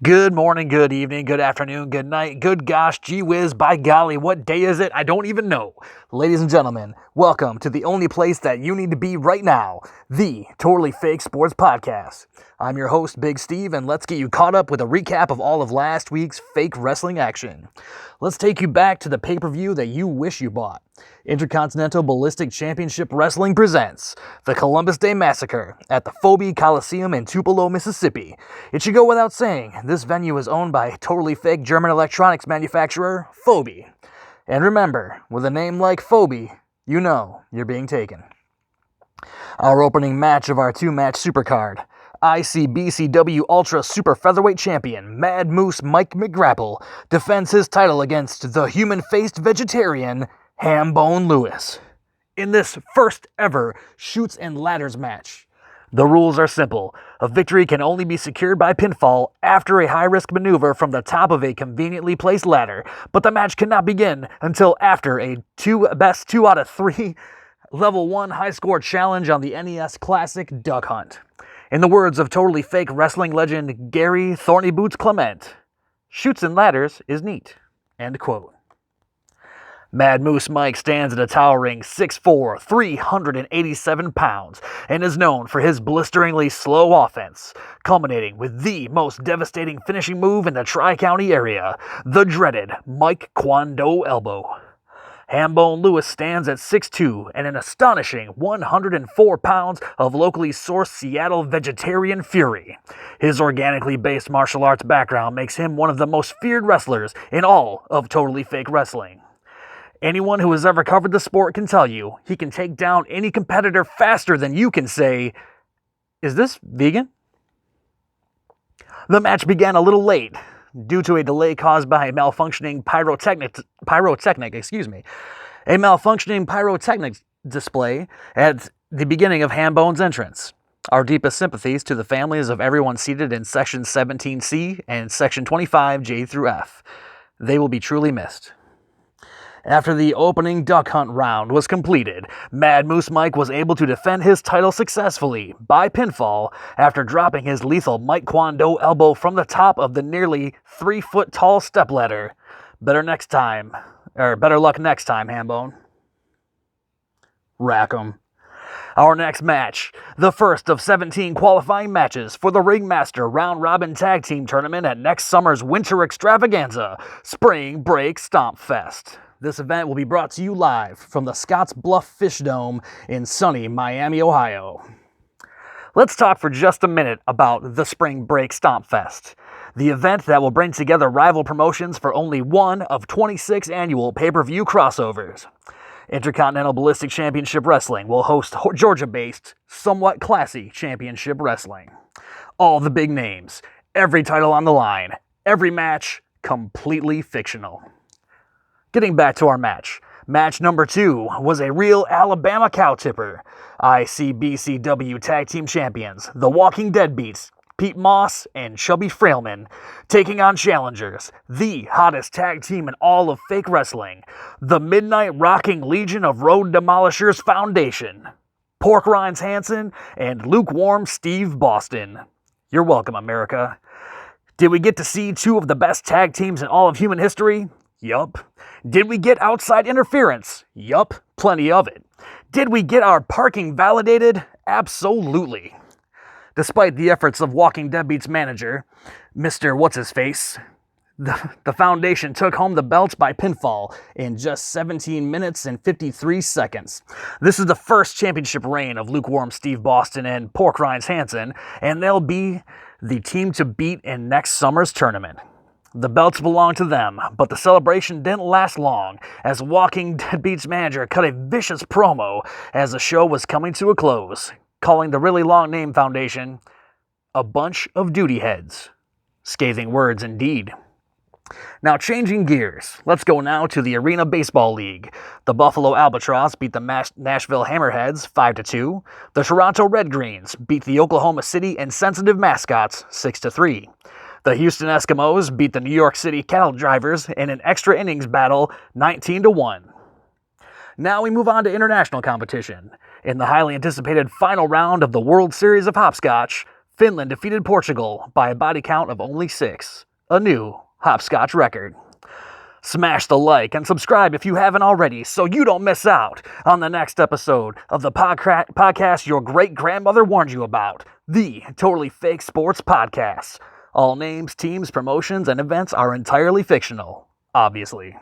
Good morning, good evening, good afternoon, good night, good gosh, gee whiz, by golly, what day is it? I don't even know. Ladies and gentlemen, welcome to the only place that you need to be right now, the Totally Fake Sports Podcast. I'm your host, Big Steve, and let's get you caught up with a recap of all of last week's fake wrestling action. Let's take you back to the pay-per-view that you wish you bought. Intercontinental Ballistic Championship Wrestling presents the Columbus Day Massacre at the Phoebe Coliseum in Tupelo, Mississippi. It should go without saying, this venue is owned by totally fake German electronics manufacturer Phoebe. And remember, with a name like Phoebe, you know you're being taken. Our opening match of our two-match supercard. ICBCW Ultra Super Featherweight Champion Mad Moose Mike McGrapple defends his title against the human-faced vegetarian Hambone Lewis in this first ever Chutes and Ladders match. The rules are simple. A victory can only be secured by pinfall after a high-risk maneuver from the top of a conveniently placed ladder, but the match cannot begin until after a best 2 out of 3 level 1 high-score challenge on the NES Classic Duck Hunt. In the words of totally fake wrestling legend Gary Thorny Boots Clement, Chutes and Ladders is neat. End quote. Mad Moose Mike stands at a towering 6'4", 387 pounds, and is known for his blisteringly slow offense, culminating with the most devastating finishing move in the Tri-County area, the dreaded Mike Kwando Elbow. Hambone Lewis stands at 6'2", and an astonishing 104 pounds of locally sourced Seattle vegetarian fury. His organically based martial arts background makes him one of the most feared wrestlers in all of totally fake wrestling. Anyone who has ever covered the sport can tell you he can take down any competitor faster than you can say, "Is this vegan?" The match began a little late due to a delay caused by a malfunctioning pyrotechnic display at the beginning of Hambone's entrance. Our deepest sympathies to the families of everyone seated in Section 17C and Section 25J through F. They will be truly missed. After the opening duck hunt round was completed, Mad Moose Mike was able to defend his title successfully by pinfall after dropping his lethal Mike Kwando elbow from the top of the nearly 3-foot-tall stepladder. Better luck next time, Hambone. Rack 'em. Our next match, the first of 17 qualifying matches for the Ringmaster Round Robin Tag Team Tournament at next summer's Winter Extravaganza, Spring Break Stomp Fest. This event will be brought to you live from the Scotts Bluff Fish Dome in sunny Miami, Ohio. Let's talk for just a minute about the Spring Break Stomp Fest, the event that will bring together rival promotions for only one of 26 annual pay-per-view crossovers. Intercontinental Ballistic Championship Wrestling will host Georgia-based, somewhat classy Championship Wrestling. All the big names, every title on the line, every match completely fictional. Getting back to our match. Match number 2 was a real Alabama cow tipper. ICBCW Tag Team Champions, the Walking Deadbeats, Pete Moss and Chubby Frailman, taking on challengers, the hottest tag team in all of fake wrestling, the Midnight Rocking Legion of Road Demolishers Foundation, Pork Rinds Hansen and Lukewarm Steve Boston. You're welcome, America. Did we get to see 2 of the best tag teams in all of human history? Yup. Did we get outside interference? Yup, plenty of it. Did we get our parking validated? Absolutely. Despite the efforts of Walking Deadbeats manager, Mr. What's-His-Face, the Foundation took home the belts by pinfall in just 17 minutes and 53 seconds. This is the first championship reign of Lukewarm Steve Boston and Pork Rinds Hansen, and they'll be the team to beat in next summer's tournament. The belts belong to them, but the celebration didn't last long, as Walking Deadbeats manager cut a vicious promo as the show was coming to a close, calling the really long name Foundation a bunch of duty heads. Scathing words indeed. Now changing gears, let's go now to the Arena Baseball League. The Buffalo Albatross beat the Nashville Hammerheads 5-2. The Toronto Red Greens beat the Oklahoma City Insensitive Mascots 6-3. The Houston Eskimos beat the New York City Cattle Drivers in an extra innings battle 19-1. Now we move on to international competition. In the highly anticipated final round of the World Series of Hopscotch, Finland defeated Portugal by a body count of only 6, a new hopscotch record. Smash the like and subscribe if you haven't already so you don't miss out on the next episode of the podcast your great-grandmother warned you about, the Totally Fake Sports Podcast. All names, teams, promotions, and events are entirely fictional, obviously.